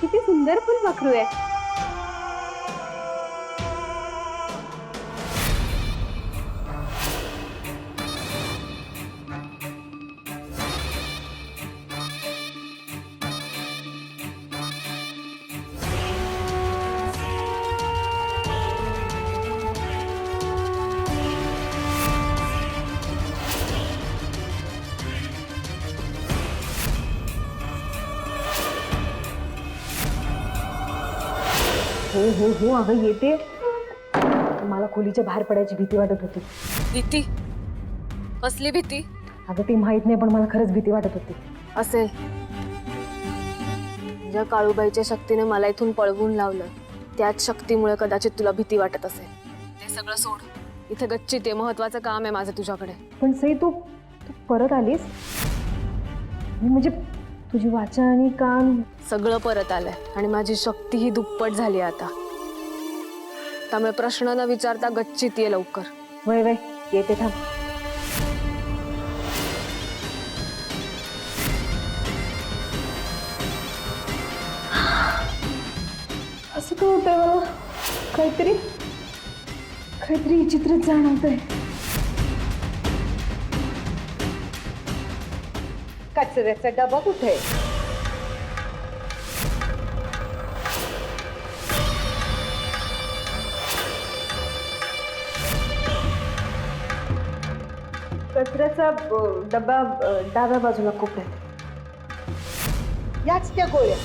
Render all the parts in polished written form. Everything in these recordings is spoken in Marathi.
किती सुंदर फुलपाखरू आहे. हो हो हो अगं येते. मला खोलीच्या बाहेर पडायची भीती वाटत होती. भीती? कसली भीती? अगं ती माहित नाही, पण मला खरंच भीती वाटत होती. असेल. ज्या काळूबाईच्या शक्तीने मला इथून पळवून लावलं, त्याच शक्तीमुळे कदाचित तुला भीती वाटत असेल. ते सगळं सोड. इथे गच्चीत आहे, महत्वाचं काम आहे माझं तुझ्याकडे. पण सई तू तू परत आलीस? म्हणजे तुझी वाचा आणि कान सगळं परत आलंय आणि माझी शक्ती ही दुप्पट झाली आता. त्यामुळे प्रश्न न विचारता गच्चीत ये लवकर. वय वय येते थांब. असं का होतंय मला? काहीतरी काहीतरी विचित्रच जाणवतंय. कचऱ्याचा डबा कुठे? कचऱ्याचा डबा डाव्या बाजूला कोपऱ्यात. याच त्या गोळ्या.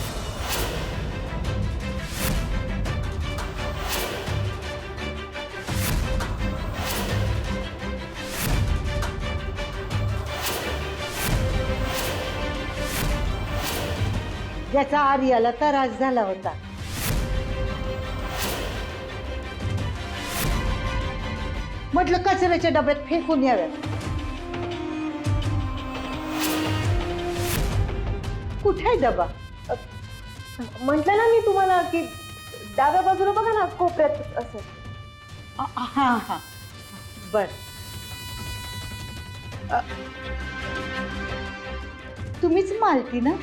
ज्याचा आर्याला त्रास झाला होता. म्हटलं कचऱ्याच्या डब्यात फेकून याव्यात. कुठे आहे डबा? म्हटलं ना मी तुम्हाला की डाव्या बाजूला बघा ना कोपऱ्यात असं. हा हा बर. तुम्हीच मालती ना?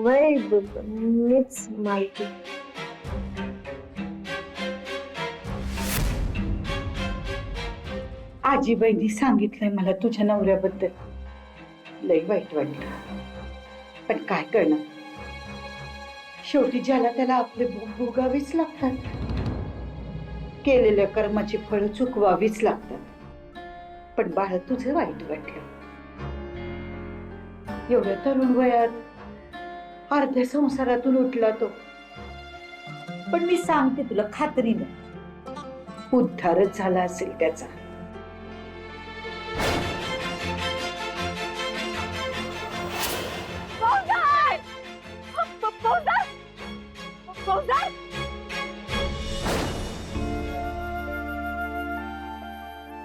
वय मीच मालकी. आजीबाईंनी सांगितलंय मला तुझ्या नवऱ्याबद्दल. लय वाईट वाटलं, पण काय करणार? शेवटी ज्याला त्याला आपले भोग भोगावीच लागतात. केलेल्या कर्माची फळं चुकवावीच लागतात. पण बाळा तुझं वाईट वाटलं. एवढ्या तरुण वयात अर्ध्या संसारातून उठला तो. पण मी सांगते तुला खात्रीनं उद्धारच झाला असेल त्याचा.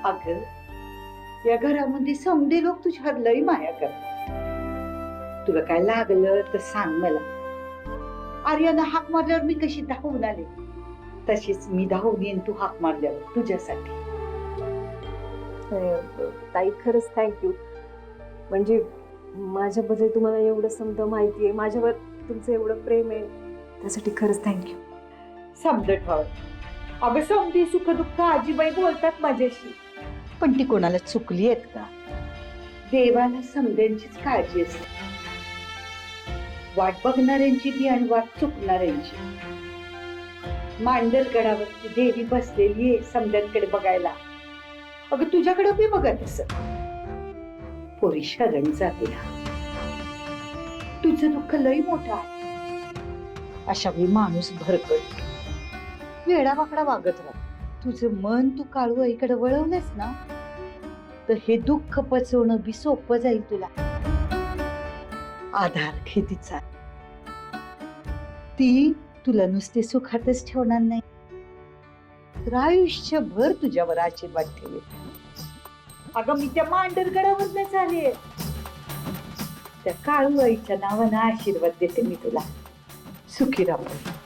अगं या घरामध्ये समधे लोक तुझ्यावर लई माया करतात. तुला काय लागलं तर सांग मला. आर्यानं हाक मारल्यावर मी कशी धावून आले, तशीच मी धावून येईन तू हाक मारल्यावर तुझ्यासाठी. ताई खरंच थँक्यू. म्हणजे माझ्याबद्दल तुम्हाला एवढं समजा माहिती आहे, माझ्यावर तुमचं एवढं प्रेम आहे, त्यासाठी खरंच थँक्यू. समजत व्हावं. अगं समधी सुख दुःख आजीबाई बोलतात माझ्याशी, पण ती कोणाला चुकली आहेत का? देवाला समध्यांचीच काळजी असते, वाट बघणाऱ्यांची बी आणि वाट चुकणाऱ्यांची. मांडरगडावरती देवी बसलेली आहे समध्यांकडे बघायला. अगं तुझ्याकडे बी बघत असं पोरी शरण जाते. तुझं दुःख लय मोठं आहे. अशा वेळी माणूस भरकट वेडावाकडा वागत राहतो. तुझं मन तू काळू आईकडे वळवलंस ना, तर हे दुःख पचवणं बी सोपं जाईल तुला. आधार खेतीचा ती तुला नुसते सुखातच ठेवणार नाही, तर आयुष्यभर तुझ्यावर आशीर्वाद ठेवेल. अगं मी त्या मांडरगडावरच आले, त्या काळू आईच्या नावानं आशीर्वाद देते मी तुला. सुखी राहा.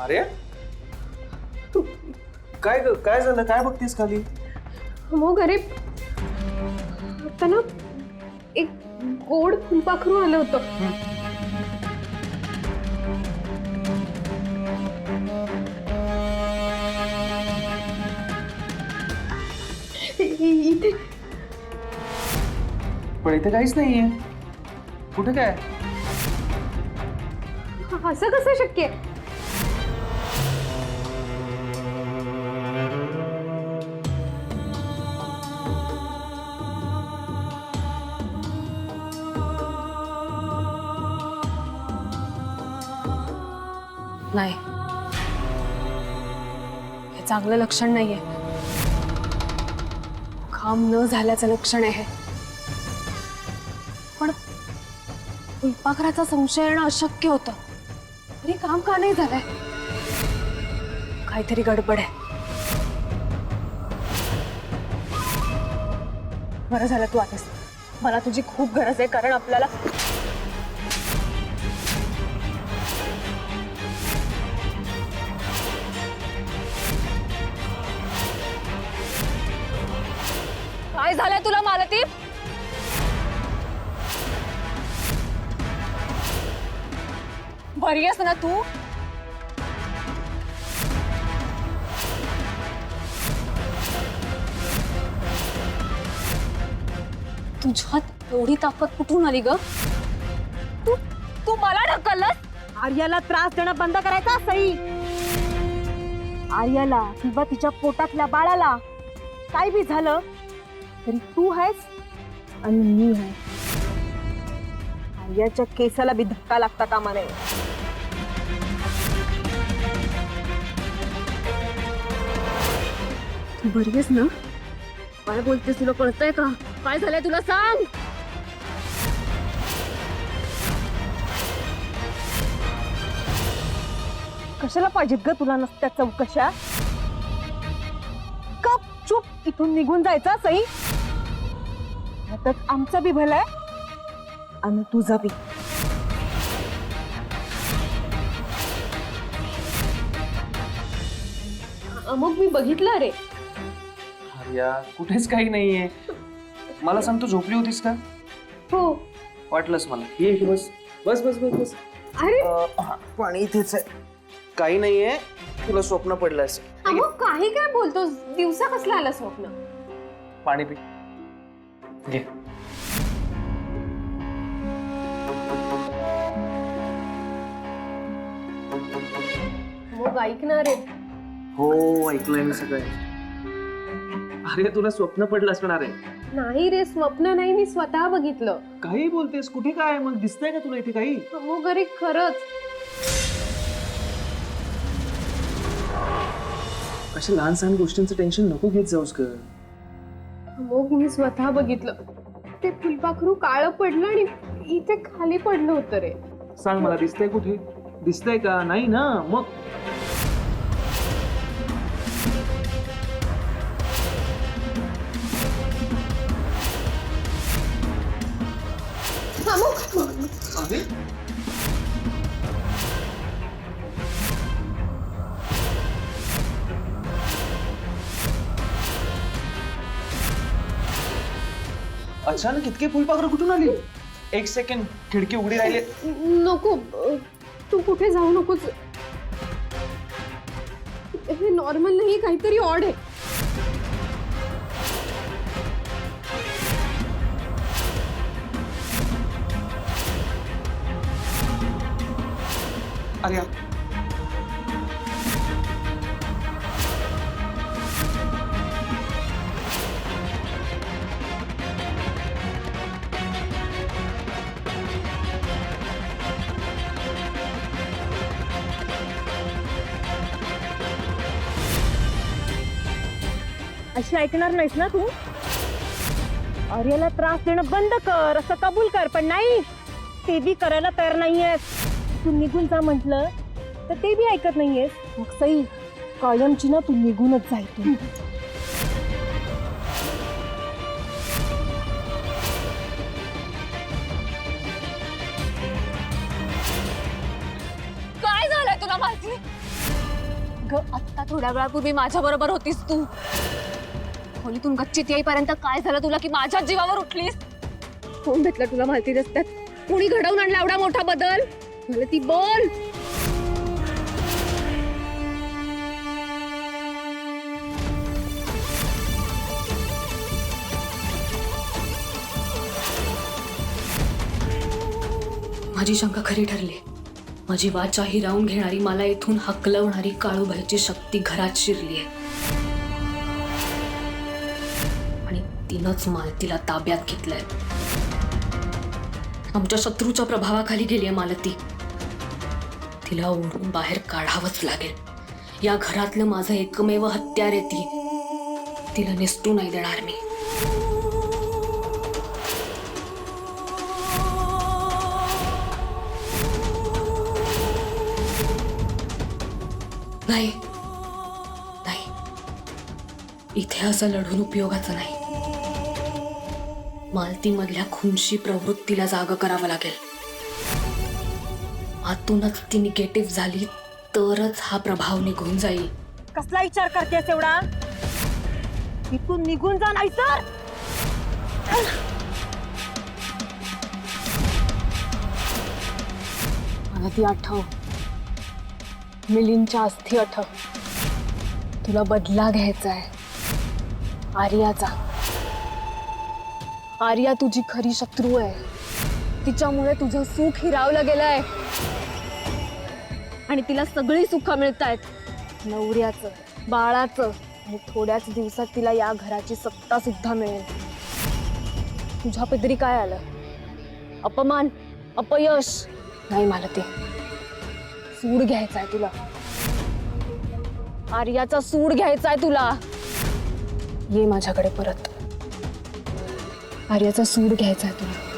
अरे काय काय झालं? काय बघतीस खाली? मग अरे आता ना एक गोड फुलपाखरू आलं होतं. इथे पण इथे काहीच नाहीये. कुठे काय? असं कसं शक्य आहे? नाही, हे चांगलं लक्षण नाहीये. काम न झाल्याचं लक्षण आहे. पण फुलपाखराचा संशय येणं अशक्य होतं. तरी काम का नाही झालंय? काहीतरी गडबड आहे. बरं झालं तू आलीस. मला तुझी खूप गरज आहे, कारण आपल्याला काय झालंय तुला मालती? बरी आहेस ना तू? तुझ्यात एवढी ताकद कुठून आली ग? तू तू मला ढकललंस? आर्याला त्रास देणं बंद करायचा सई. आर्याला किंवा तिच्या पोटातल्या बाळाला काय बी झालं तरी तू आहेस आणि मी आहे. आर्याच्या केसाला बी धक्का लागता कामा नये. तू बरी आहेस ना? काय बोलतेस? तुला कळतंय का? काय झालंय तुला सांग. कशाला पाहिजेत ग तुला नसत्या चौकशा? गप चुप इथून निघून जायचा सई. आता आमचं बी भलंय आणि तुझं बी. मग मी बघितलं रे. अरे यार, कुठेच काही नाहीये. मला सांग, तू झोपली होतीस का? हो. वाटलंच मला. ये इथे बस बस बस बस बस. अरे हा, पाणी इथेच आहे. काही नाहीये. तुला स्वप्न पडलं असेल. अगं काही काय बोलतोस? दिवसा कसलं आलं स्वप्न? पाणी पी. घे. मग ऐकणार रे. हो, ऐकलंय मी सगळं. अरे तुला स्वप्न पडलं असणार आहे. नाही रे, स्वप्न नाही, मी स्वतः बघितलं. काही बोलतेस? कुठे काय? मग दिसतंय का तुला इथे काही? मग अरे खरंच. अशा लहान सहान गोष्टींचं टेन्शन नको घेत जाऊस ग. मग मी स्वतः बघितलं. ते फुलपाखरू काळं पडलं आणि इथे खाली पडलं होतं रे. सांग मला, दिसतंय कुठे? दिसतंय का? नाही ना. मग अरे अचानक इतके फुलपाखरं कुठून आली? एक सेकंड, खिडकी उघडी राहिली. नको, तू कुठे जाऊ नकोस. हे नॉर्मल नाही, काहीतरी ऑड आहे. अरे अशी ऐकणार नाहीस ना तू? आर्याला त्रास देणं बंद कर असं कबूल कर, पण नाही, ते बी करायला तयार नाहीयेस. तू निघून जा म्हटलं तर ते बी ऐकत नाहीयेस. मग सई, कायमची ना तू निघूनच जा इथून. काय झालंय तुला माहिती? आता थोड्या वेळापूर्वी माझ्या बरोबर होतीस तू. खोलीतून गच्चीत येईपर्यंत काय झालं तुला की माझ्या जीवावर उठलीस? कोण भेटलं तुला माहिती रस्त्यात? कोणी घडवून आणला एवढा मोठा बदल? मला ती बोल. माझी शंका खरी ठरली. माझी वाचा हिरावून घेणारी, मला इथून हकलवणारी काळूबाईची शक्ती घरात शिरलीये आणि तिनंच मालतीला ताब्यात घेतलंय. आमच्या शत्रूच्या प्रभावाखाली गेलीये मालती. तिला ओढून बाहेर काढावंच लागेल. या घरातलं माझं एकमेव हत्यार आहे ती. तिला निसटू नाही देणार मी. नाही नाही, इथे असं लढून उपयोगाचं नाही. मालतीमधल्या खुनशी प्रवृत्तीला जाग करावं लागेल. आतूनच ती निगेटिव्ह झाली तरच हा प्रभाव निघून जाईल. कसला विचार करतेस एवढा? इथून निघून जा, नाही तर मला ती आठव, मिलिंदच्या अस्थी आठव. तुला बदला घ्यायचा आहे आर्याचा. आर्या तुझी खरी शत्रू आहे. तिच्यामुळे तुझं सुख हिरावलं गेलंय आणि तिला सगळी सुख मिळतायत. नवऱ्याचं, बाळाचं, आणि थोड्याच दिवसात तिला या घराची सत्ता सुद्धा मिळेल. तुझ्या पदरी काय आलं? अपमान, अपयश. नाही मला ते सूड घ्यायचाय तुला. आर्याचा सूड घ्यायचाय तुला. ये माझ्याकडे परत. आर्याचा सूड घ्यायचाय तुला.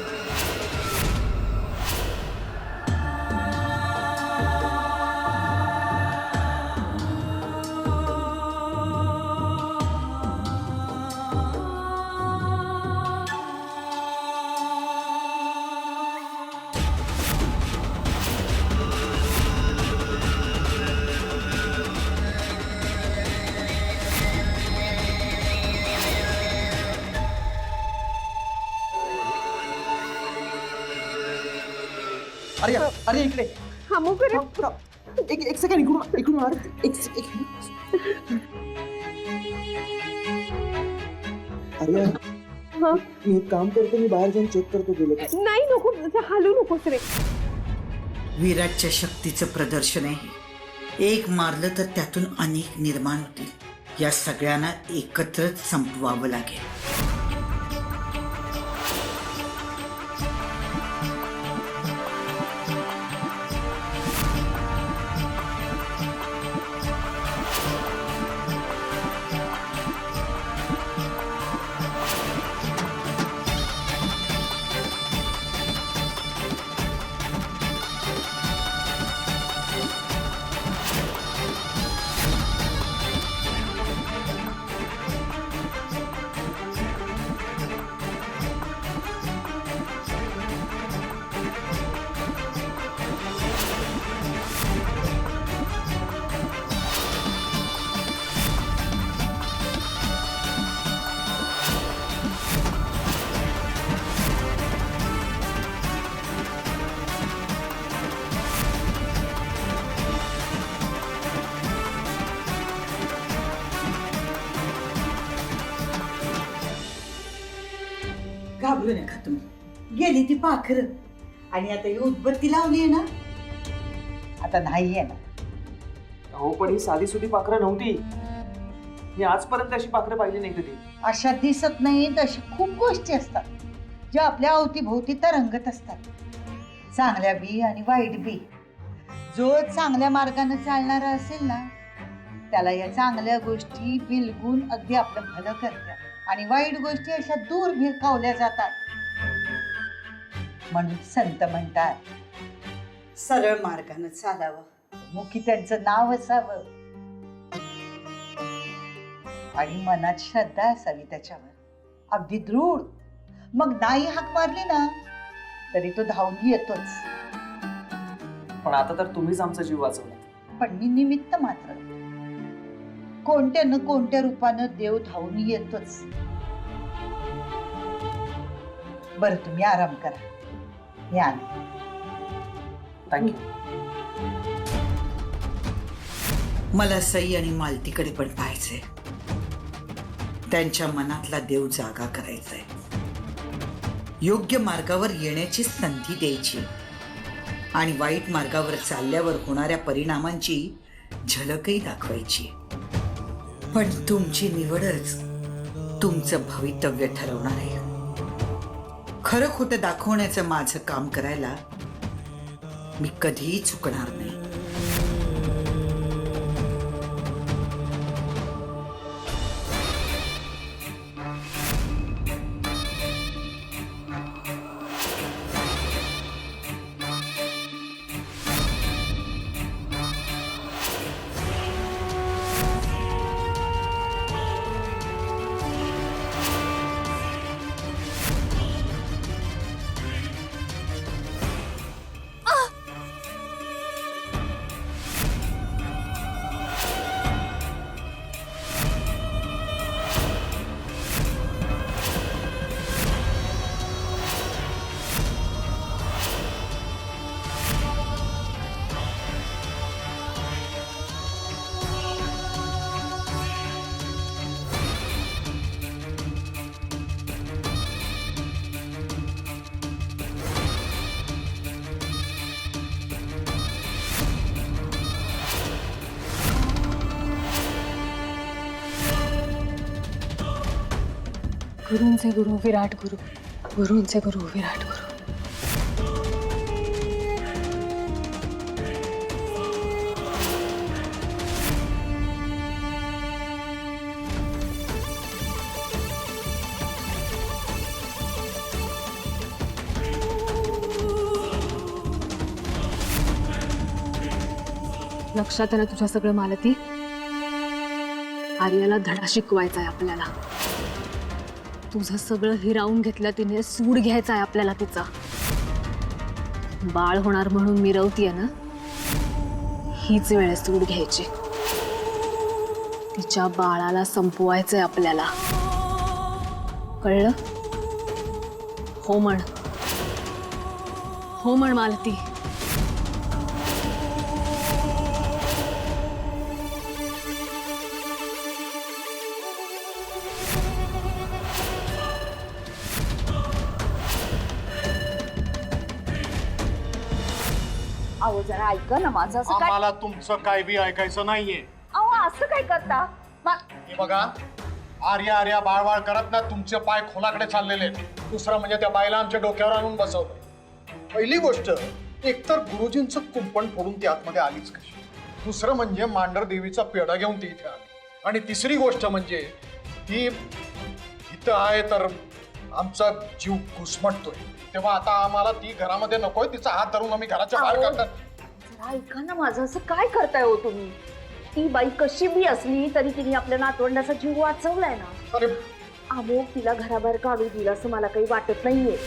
अरे अरे इकडे हा मग रे. एक सेकंड, इकडून अरे मी एक काम करतो, मी बाहेर जाऊन चेक करतो गेलो का. नाही नको, हालू नकोस रे. विराटच्या शक्तीचं प्रदर्शन आहे. एक मारलं तर त्यातून अनेक निर्माण होतील. या सगळ्यांना एकत्रच संपवावं लागेल. घाबरू नका तुम्ही. गेली ती पाखर आणि आता ही उदबत्ती लावली आहे ना, आता नाही आहे ना. अहो पण ही साधी सुधी पाखरं नव्हती. मी आजपर्यंत अशी पाखरं पाहिली नाही कधी. अशा दिसत नाहीत अशा खूप गोष्टी असतात ज्या आपल्या अवतीभोवती तरंगत असतात. चांगल्या बी आणि वाईट बी. जो चांगल्या मार्गाने चालणारा असेल ना, त्याला या चांगल्या गोष्टी बिलगून अगदी आपलं भलं करतात आणि वाईट गोष्टी अशा दूर भिरकावल्या जातात. म्हणून संत म्हणतात, सरळ मार्गाने चालावं, मुखी त्यांचं नाव असावं आणि मनात श्रद्धा असावी त्याच्यावर, अगदी दृढ. मग नाही हाक मारली ना तरी तो धावून येतोच. पण आता तर तुम्हीच आमचा जीव वाचवला. पण मी निमित्त मात्र. कोणत्या न कोणत्या रूपानं देव धावून येतोच. बरं तुम्ही आराम करा, मी आले. थँक्यू. मला सई आणि मालतीकडे पण पाहायचंय. त्यांच्या मनातला देव जागा करायचाय. योग्य मार्गावर येण्याची संधी द्यायची आणि वाईट मार्गावर चालल्यावर होणाऱ्या परिणामांची झलकही दाखवायची. पण तुमची निवडच तुमचं भवितव्य ठरवणार आहे. खरं खोटं दाखवण्याचं माझं काम करायला मी कधीही चुकणार नाही. गुरूंचे गुरु विराट गुरु, गुरूंचे गुरु विराट गुरु. लक्षात आलं तुझ्या सगळं मालती. आर्याला धडा शिकवायचा आहे आपल्याला. तुझं सगळं हिरावून घेतलं तिने, सूड घ्यायचा आहे आपल्याला तिचा. बाळ होणार म्हणून मिरवतीये ना, हीच वेळ आहे सूड घ्यायची. तिच्या बाळाला संपवायचंय आपल्याला. कळलं? हो म्हण, हो म्हण मालती. अहो जरा ऐका ना माझं. असं काय आम्हाला तुमचं काय बी ऐकायचं नाहीये. अहो असं काय करता? हे बघा, आर्या आर्या बाळबाळ करत ना तुमचे पाय खोलाकडे चाललेले आहेत. दुसरं म्हणजे त्या बाईला आमच्या डोक्यावर आणून बसवलं. पहिली गोष्ट, एकतर गुरुजींचं कुंपण फोडून ती आतमध्ये आलीच कशी. दुसरं म्हणजे मांडर देवीचा पेढा घेऊन ती इथे आली. आणि तिसरी गोष्ट म्हणजे ती इथं आहे तर आमचा जीव घुसमटतोय. तेव्हा आता आम्हाला ती घरामध्ये नकोय. तिचा हात धरून आम्ही घराच्या बाहेर काढतात. जरा ऐका ना माझं. असं काय करताय हो तुम्ही? ती बाई कशी बी असली तरी तिने आपल्या नातवंडाचा जीव वाचवलाय ना. अरे अमोग तिला घराबाहेर काढू दिला असं मला काही वाटत नाहीये.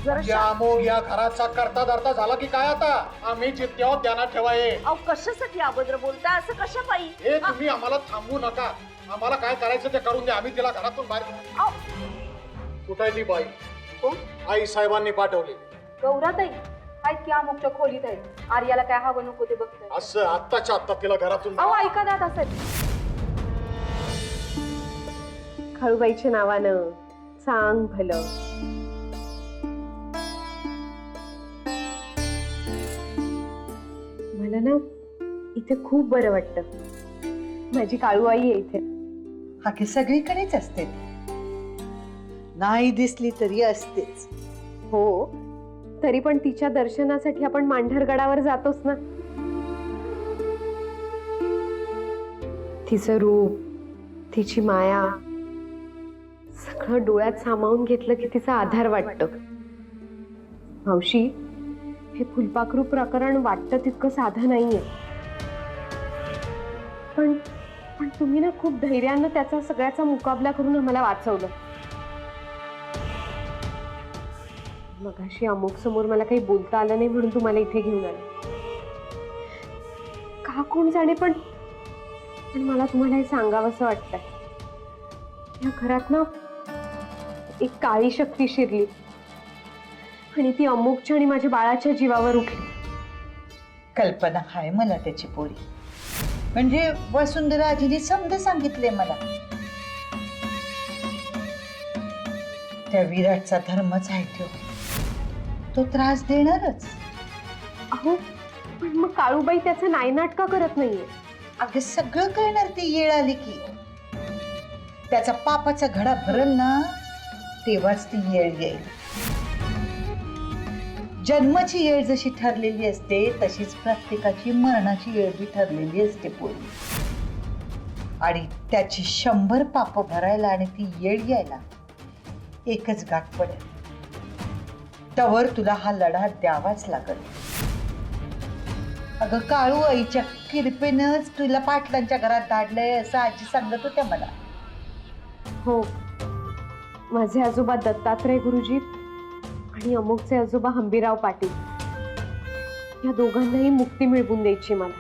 जरा अमोग या घराचा करता धरता झाला की काय आता? आम्ही जिथे आहोत ध्यानात ठेवाय. अहो कशासाठी अभद्र बोलताय? असं कशा पायी? हे तुम्ही आम्हाला थांबवू नका. आम्हाला काय करायचं ते करून द्या. आम्ही तिला घरातून बाहेर. कुठे आहे ती बाई? आई साहेबांनी पाठवली. गौराताई आहेत की अमुकच्या खोलीत आहेत. आर्याला काय हवं नको ते बघताय. असं आत्ताच्या आत्ता तिला घरातून. अहो ऐका दादा साहेब. खळूबाईच्या नावानं सांग भलं. मला ना इथे खूप बरं वाटतं. माझी काळू आई आहे इथे. अगे सगळीकडेच असते ती. नाही दिसली तरी असतेच. हो, तरी पण तिच्या दर्शनासाठी आपण मांढरगडावर जातोच ना. तिचं रूप, तिची माया सगळं डोळ्यात सामावून घेतलं की तिचा आधार वाटतं. मावशी, हे फुलपाखरू प्रकरण वाटतं तितकं साधं नाहीये. पण पण तुम्ही ना खूप धैर्यानं त्याचा सगळ्याचा मुकाबला करून आम्हाला वाचवलं. मगाशी अमुक समोर मला काही बोलता आलं नाही म्हणून तुम्हाला इथे घेऊन आले. का कोण जाणे, पण मला तुम्हाला हे सांगावंसं वाटतंय. या घरात ना एक काळी शक्ती शिरली आणि ती अमुकच्या आणि माझ्या बाळाच्या जीवावर उठली. कल्पना हाय मला त्याची पोरी. म्हणजे वसुंधरा आजीने समज सांगितले मला. त्या विराटचा धर्मच आहे तो त्रास देणारच. अहो, पण मग काळूबाई त्याचा नायनाट का करत नाहीये? अगं सगळं कळणार ती येळ आली की. त्याचा पापाचा घडा भरल ना तेव्हाच ती येळ येईल. जन्माची येळ जशी ठरलेली असते तशीच प्रत्येकाची मरणाची येळ बी ठरलेली असते पोरी. आणि त्याची 100 पाप भरायला आणि ती येळ यायला एकच गाठ पडेल. तवर तुला हा लढा द्यावाच लागल. अगं काळू आईच्या किरपेनच तुला पाटलांच्या घरात धाडलंय असं आजी सांगत होत्या मला. हो, माझे आजोबा दत्तात्रय गुरुजी आणि अमुकचे आजोबा हंबीराव पाटील या दोघांनाही मुक्ती मिळवून द्यायची मला.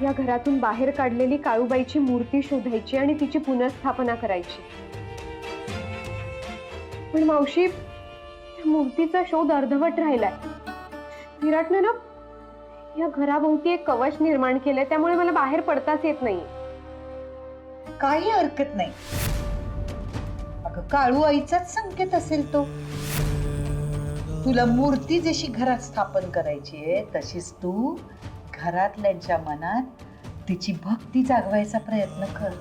या घरातून बाहेर काढलेली काळूबाईची मूर्ती शोधायची आणि तिची पुनर्स्थापना करायची. पण मावशी, त्या मूर्तीचा शोध अर्धवट राहिलाय. विराटने ना या घराभोवती एक कवच निर्माण केलंय, त्यामुळे मला बाहेर पडताच येत नाही. काही हरकत नाही. अगं काळू आईचाच संकेत असेल तो. तुला मूर्ती जशी घरात स्थापन करायची आहे तशीच तू घरातल्यांच्या मनात तिची भक्ती जागवायचा प्रयत्न कर.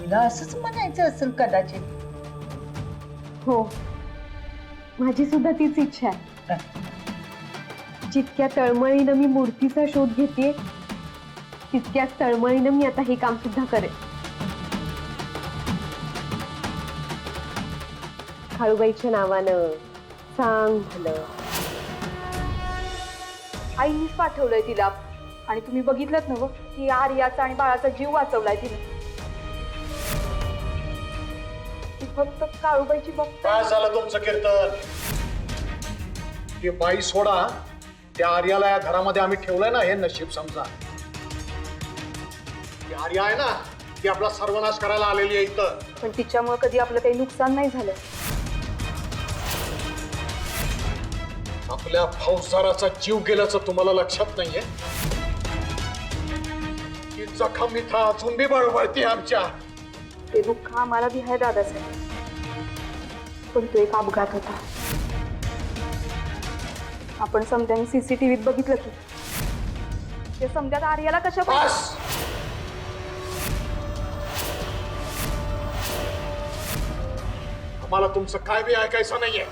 तिला असंच म्हणायचं असेल कदाचित. हो, माझी सुद्धा तीच इच्छा आहे. जितक्या तळमळीनं मी मूर्तीचा शोध घेते तितक्याच तळमळीनं मी आता हे काम सुद्धा करेन. काळूबाईच्या नावानं सांग भलं. आईनीच पाठवलंय तिला आणि तुम्ही बघितलंच नव्ह की आर्याचा आणि बाळाचा जीव वाचवलाय तिने. ती फक्त काळूबाईची बघता. काय झालं तुमचं कीर्तन? ती बाई सोडा, त्या आर्याला या घरामध्ये आम्ही ठेवलंय ना हे नशीब समजा. ती आर्या आहे ना, ती आपला सर्वनाश करायला आलेली आहे इथं. पण तिच्यामुळे कधी आपलं काही नुकसान नाही झालं. आपल्या फौजदाराचा जीव गेल्याचं तुम्हाला लक्षात नाहीये? ही जखम इथं अजून बी बळबळते आमच्या. ते दुःख आम्हाला बी आहे दादासाहेब, पण तो एक अपघात होता. आपण समद्याने CCTVत बघितलं की ते समद्यात आर्याला कशा बस! आम्हाला तुमचं काय बी ऐकायचं नाहीये.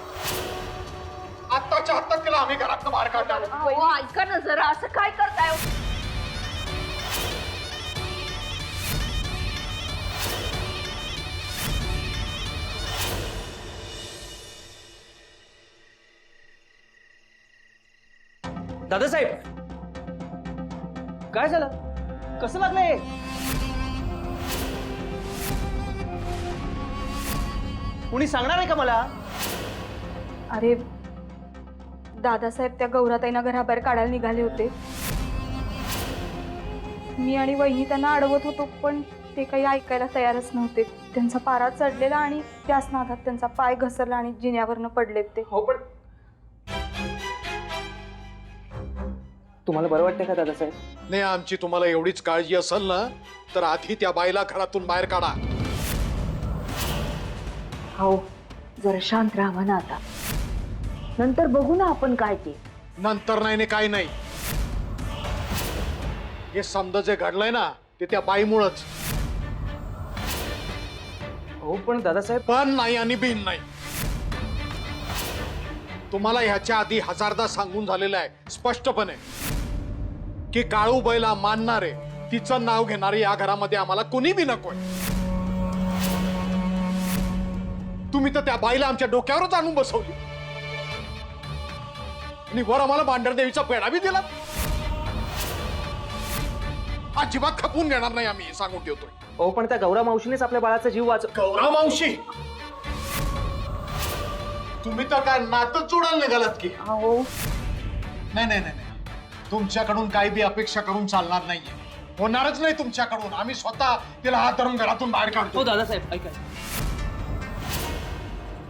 आत्ताच्या आत्ता तिला आम्ही घरातनं बाहेर काढणार. ऐका ना जरा, असं काय करताय? दादासाहेब, काय झालं? कसं लागलंय? कुणी सांगणार आहे का मला? अरे दादासाहेब त्या गौराताईंना घराबाहेर काढायला निघाले होते. मी आणि वहिनी त्यांना अडवत होतो, पण ते काही ऐकायला तयारच नव्हते. त्यांचा पारा चढलेला आणि त्याच नादात त्यांचा पाय घसरला आणि जिन्यावरनं पडलेत ते. हो, पण तुम्हाला बरं वाटतंय का दादासाहेब? नाही, आमची तुम्हाला एवढीच काळजी असेल ना तर आधी त्या बाईला घरातून बाहेर काढा. हो जरा शांत राहा ना आता, नंतर बघू ना आपण काय ते. नंतर नाही काय नाही, हे समजा जे घडलंय ना ते त्या बाईमुळंच. हो पण दादासाहेब, पण नाही आणि बिन नाही. तुम्हाला ह्याच्या आधी हजारदा सांगून झालेलं आहे स्पष्टपणे की काळूबाईला मानणारे, तिचं नाव घेणारे या घरामध्ये आम्हाला कोणी बी नकोय. तुम्ही तर त्या बाईला आमच्या डोक्यावरच आणून बसवली आणि वर आम्हाला भांडरदेवीचा पेढा बी दिला. अजिबात खपून घेणार नाही आम्ही, सांगून ठेवतोय. हो पण त्या गौरा मावशीनेच आपल्या बाळाचा जीव गौरा मावशी, तुम्ही तर काय नातच जोडायला निघालात की? अहो नाही नाही नाही नाही. तुमच्याकडून काही बी अपेक्षा करून चालणार नाहीये, होणारच नाही तुमच्याकडून. आम्ही स्वतः तिला हात धरून घरातून बाहेर काढतो. हो दादासाहेब ऐका,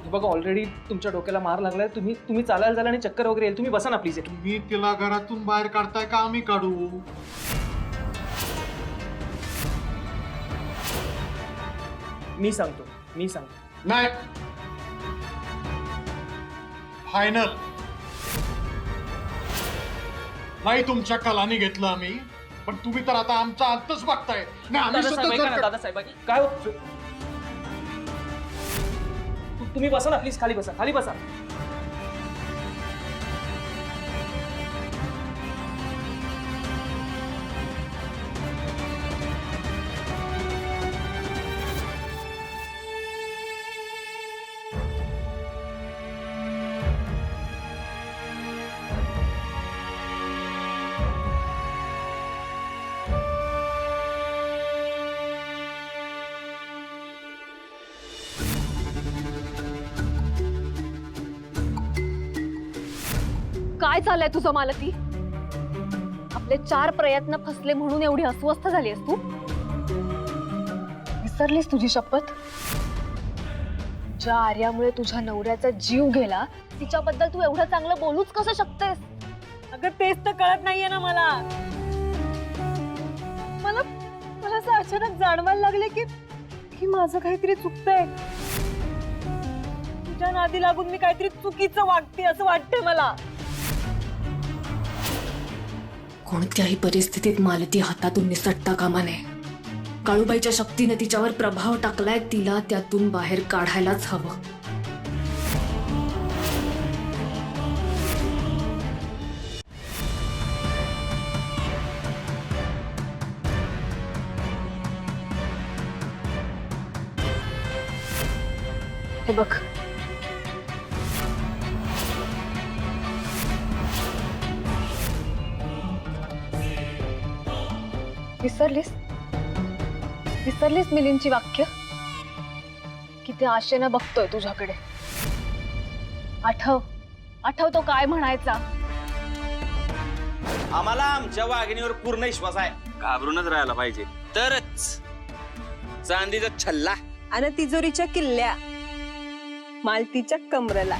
हे बघा ऑलरेडी तुमच्या डोक्याला मार लागलाय. तुम्ही चालायला झाला आणि चक्कर वगैरे येईल. तुम्ही बसा ना प्लीज. तुम्ही तिला घरातून बाहेर काढताय का आम्ही काढू? मी सांगतो. नाही, फायनल नाही. तुमच्या कलानी घेतलं आम्ही, पण तुम्ही तर आता आमचा अंतच बघताय. नाही आम्ही सुद्धा दादासाहेब ऐका ना, जर का- दादासाहेब काय होत? तुम्ही बसा ना प्लीज, खाली बसा. काय चाललंय तुझं मालती? आपले 4 प्रयत्न फसले म्हणून एवढी अस्वस्थ झालीस तू? विसरलीस तुझी शपथ? ज्या आर्यामुळे तुझ्या नवऱ्याचा जीव गेला तिच्याबद्दल तू एवढं चांगलं बोलूच कसं शकतेस? अगं तेच तर कळत नाहीये ना मला. मला मला असं अचानक जाणवायला लागले की माझं काहीतरी चुकतंय. तुझ्या नादी लागून मी काहीतरी चुकीचं वागते असं वाटतंय मला. कोणत्याही परिस्थितीत मालती हातातून निसटता कामा नये. काळूबाईच्या शक्तीने तिच्यावर प्रभाव टाकलाय, तिला त्यातून बाहेर काढायलाच हवं. हे बघ, विसरलीस मिलिंदची वाक्य? किती आशेनं बघतोय तुझ्याकडे. आठव तो काय म्हणायचा? आम्हाला आमच्या वागणीवर पूर्ण विश्वास आहे. घाबरूनच राहायला पाहिजे तरच. चांदीचा छल्ला आणि तिजोरीच्या किल्ल्या मालतीच्या कमरेला.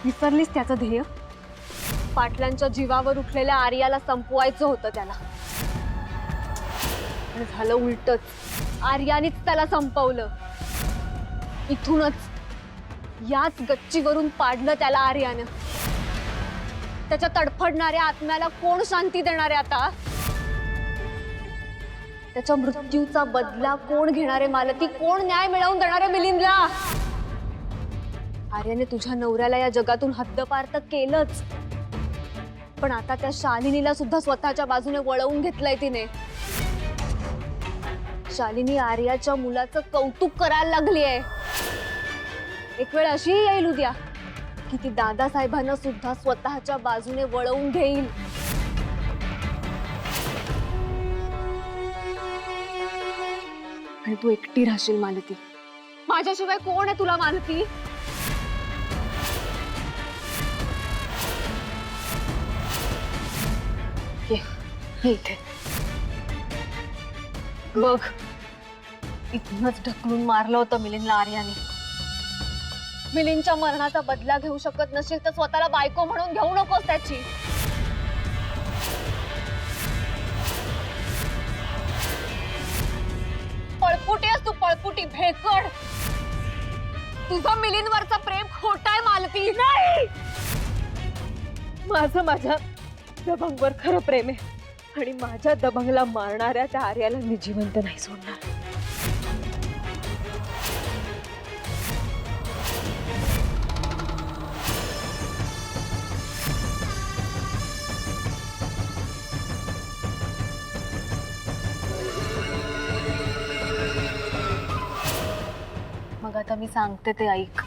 विसरलीस त्याचं ध्येय? पाटलांच्या जीवावर उठलेल्या आर्याला संपवायचं होतं त्याला. आणि झालं उलटच. आर्यानेच त्याला संपवलं. इथूनच याच गच्चीवरून पाडलं त्याला आर्यानं. त्याच्या तडफडणाऱ्या आत्म्याला कोण शांती देणार आहे आता? त्याच्या मृत्यूचा बदला कोण घेणारे मालती? कोण न्याय मिळवून देणारे मिलिंदला? आर्याने तुझ्या नवऱ्याला या जगातून हद्दपार तर केलंच, पण आता त्या शालिनीला सुद्धा स्वतःच्या बाजूने वळवून घेतलंय तिने. शालिनी आर्याच्या मुलाचं कौतुक करायला लागलीये. एक वेळ अशी येईल उद्या की ती दादासाहेबांना सुद्धा स्वतःच्या बाजूने वळवून घेईल. आणि तू एकटी राहशील मालती. माझ्याशिवाय कोण आहे तुला मालती? इथे बघ, इथूनच ढकलून मारलं होतं मिलिंदला आर्याने. मिलिंदच्या मरणाचा बदला घेऊ शकत नसेल तर स्वतःला बायको म्हणून घेऊ नकोस त्याची. पळपुटी आहेस तू, पळपुटी भेकड. तुझं मिलिंदवरचं प्रेम खोट आहे मालती. नाही, माझं माझ्या दबंगवर खरं प्रेम आहे आणि माझ्या दबंगला मारणाऱ्या त्या आर्याला मी जिवंत नाही सोडणार. मग आता मी सांगते ते ऐक.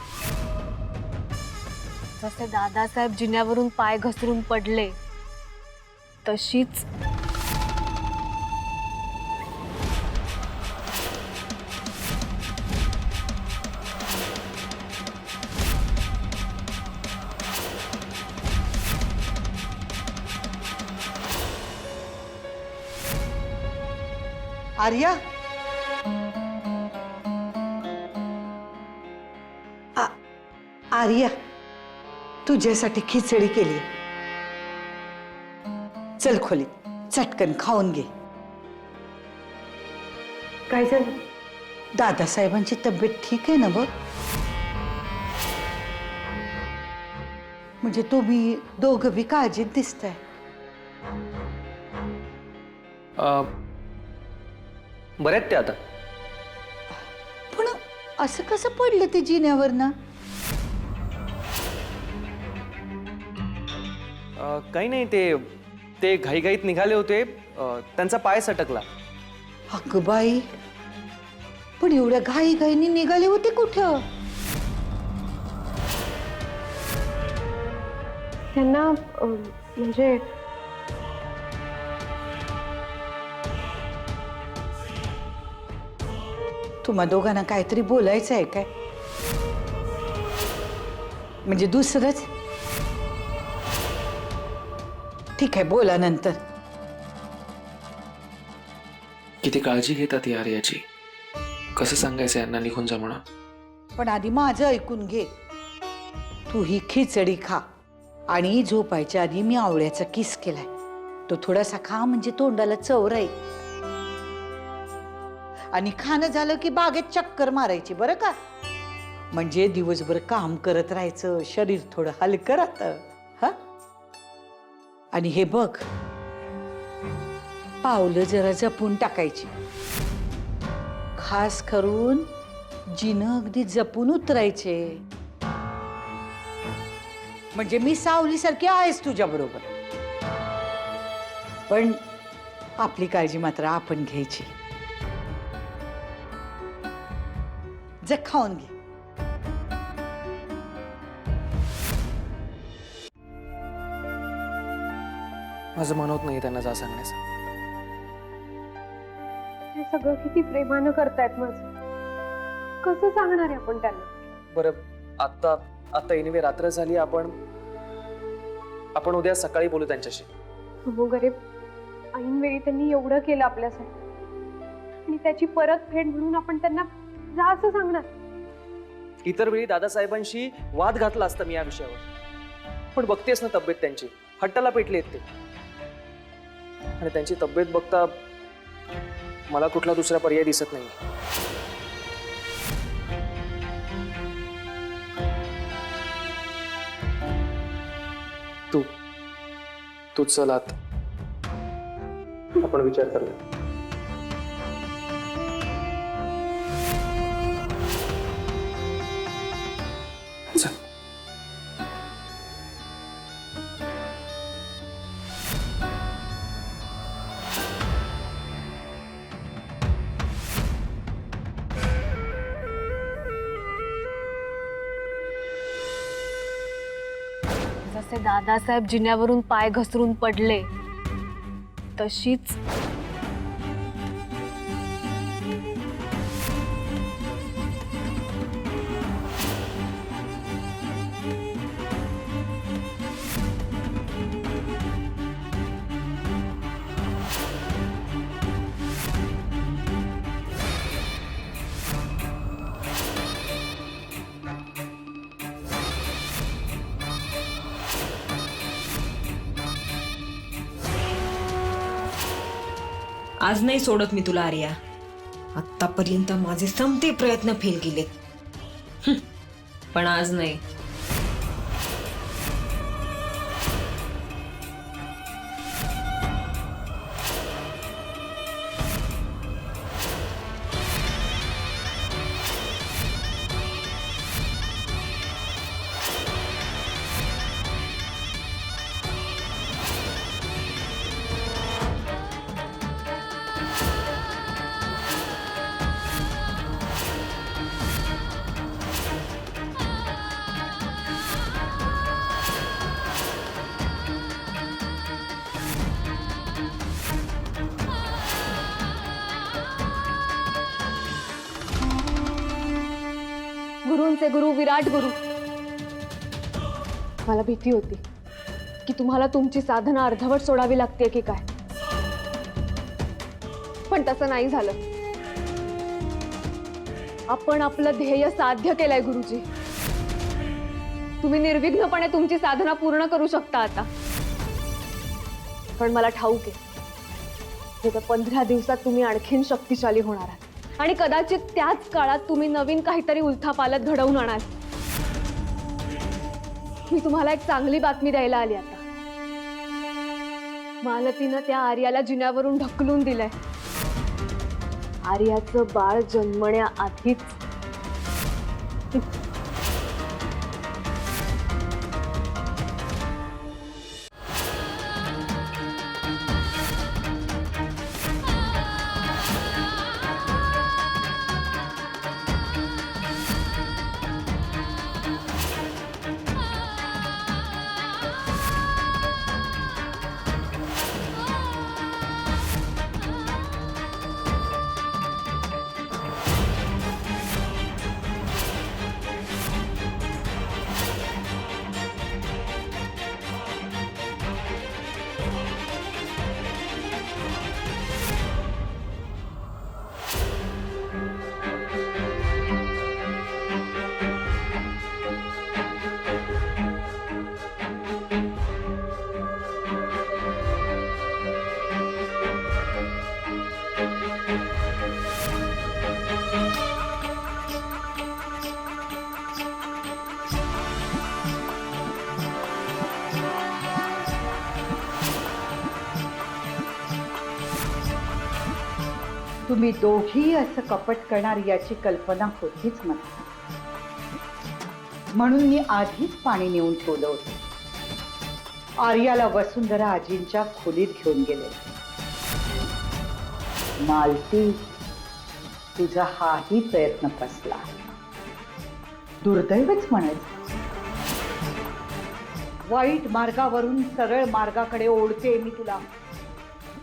जसे दादासाहेब जिन्यावरून पाय घसरून पडले तशीच आर्या, आर्या, तुझ्यासाठी खिचडी केली. चल खोलीत, चटकन खाऊन घे. काय झालं? दादासाहेबांची तब्येत ठीक आहे ना बघ? म्हणजे तुम्ही दोघं बी काळजीत दिसताय. बऱ्यात ते आता. पण असं कसं पडलं ते जिन्यावर ना? काही नाही, ते घाईघाईत निघाले होते, त्यांचा पाय सटकला. अगं बाई, पण एवढ्या घाईघाईने निघाले होते कुठं? त्यांना म्हणजे तुम्हा दोघांना काहीतरी बोलायचं आहे काय? म्हणजे दुसरंच? ठीक आहे, बोला नंतर. किती काळजी घेतात या आर्याची. कसं सांगायचं यांना निघून जा म्हणून? पण आधी माझं ऐकून घे. तू ही खिचडी खा आणि झोपायच्या आधी मी आवळ्याचा किस केलाय, तो थोडासा खा म्हणजे तोंडाला चव राहील. आणि खाणं झालं की बागेत चक्कर मारायची बरं का? म्हणजे दिवसभर काम करत राहायचं, शरीर थोडं हलकं राहतं. हा, आणि हे बघ, पावलं जरा जपून टाकायची. खास करून जिनं अगदी जपून उतरायचे. म्हणजे मी सावलीसारखी आहेस तुझ्या बरोबर, पण आपली काळजी मात्र आपण घ्यायची. जे खाऊन घे. माझं मन होत नाही त्यांना जा सांगण्याचं. हे सगळं किती प्रेमानं करतायत माझं. कसं सांगणार आहे आपण त्यांना? बरं, आता एनिवे रात्र झाली, आपण उद्या सकाळी बोलू त्यांच्याशी. हो गरीब, ऐनवेळी त्यांनी एवढं केलं आपल्यासाठी आणि त्याची परतफेड म्हणून आपण त्यांना जा असं सांगणार. इतर वेळी दादासाहेबांशी वाद घातला असता मी या विषयावर, पण बघतेस ना तब्येत त्यांची, हट्टाला पेटली आहेत ते. आणि त्यांची तब्येत बघता मला कुठला दुसरा पर्याय दिसत नाही. तू चल आत, आपण विचार करूया. चल. जसे दादासाहेब जिन्यावरून पाय घसरून पडले तशीच आज नाही सोडत मी तुला आर्या. आतापर्यंत माझे समते प्रयत्न फेल गेलेत, पण आज नाही. गुरूंचे गुरु विराट गुरु. मला भीती होती की तुम्हाला तुमची साधना अर्धवट सोडावी लागते की काय, पण तसं नाही झालं. आपण आपलं ध्येय साध्य केलंय गुरुजी. तुम्ही निर्विघ्नपणे तुमची साधना पूर्ण करू शकता आता. पण मला ठाऊक आहे येत्या 15 दिवसात तुम्ही आणखीन शक्तिशाली होणार आहात आणि कदाचित त्याच काळात तुम्ही नवीन काहीतरी उलथापालथ घडवून आणाल. मी तुम्हाला एक चांगली बातमी द्यायला आली आता. मालतीनं त्या आर्याला जिन्यावरून ढकलून दिलंय. आर्याचं बाळ जन्मण्याआधीच. तुम्ही दोघी असं कपट करणार याची कल्पना होतीच मला, म्हणून मी आधीच पाणी नेऊन ठेवलं होतं. आर्याला वसुंधरा आजींच्या खोलीत घेऊन गेले. मालती, तुझा हाही प्रयत्न फसला. दुर्दैवच म्हणायचं. वाईट मार्गावरून सरळ मार्गाकडे ओढते मी तुला.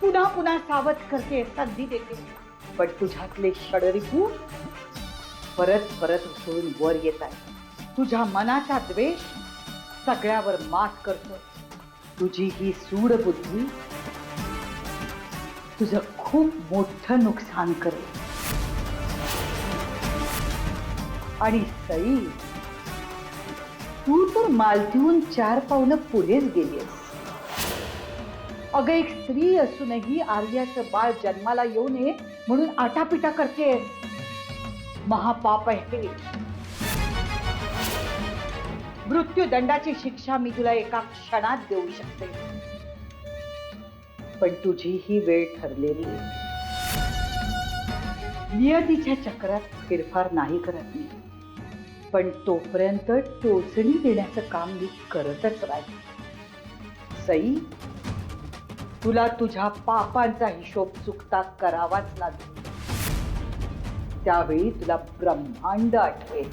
पुन्हा पुन्हा सावध करते, संधी देते, पण तुझ्यातले षडरिपू परत परत उचलून वर येत आहे. तुझ्या मनाचा द्वेष सगळ्यावर मात करतो. तुझी ही सूड बुद्धी तुझं खूप मोठं नुकसान करेल. आणि सई, तू तर मालतीहून 4 पावलं पुढेच गेलीस. अगं, एक स्त्री असूनही आर्याचं बाळ जन्माला येऊ नये म्हणून आटापिटा करते. महापाप आहे हे. मृत्यूदंडाची शिक्षा मी तुला एका क्षणात देऊ शकते, पण तुझी ही वेळ ठरलेली आहे. नियतीच्या चक्रात फेरफार नाही करत मी, पण तोपर्यंत टोचणी देण्याचं काम मी करतच राहील. सई, तुला तुझ्या पापांचा हिशोब चुकता करावाच लागेल. त्यावेळी तुला ब्रह्मांड आठवेल.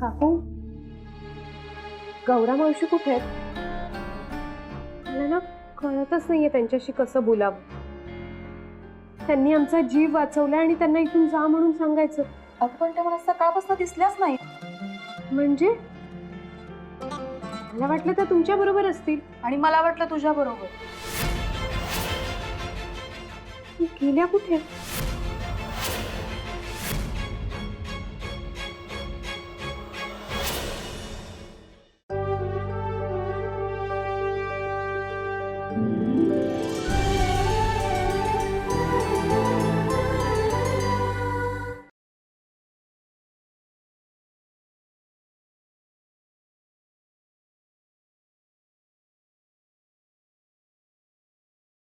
काकू गौरा मावशी कुठे आहेत? मला ना कळतच नाहीये त्यांच्याशी कसं बोलावं. त्यांनी आमचा जीव वाचवला आणि त्यांना इथून जा म्हणून सांगायचं. आपण त्या मला सकाळपासून दिसल्याच नाही. म्हणजे मला वाटलं तर तुमच्या बरोबर असतील. आणि मला वाटलं तुझ्या बरोबर. गेल्या कुठे?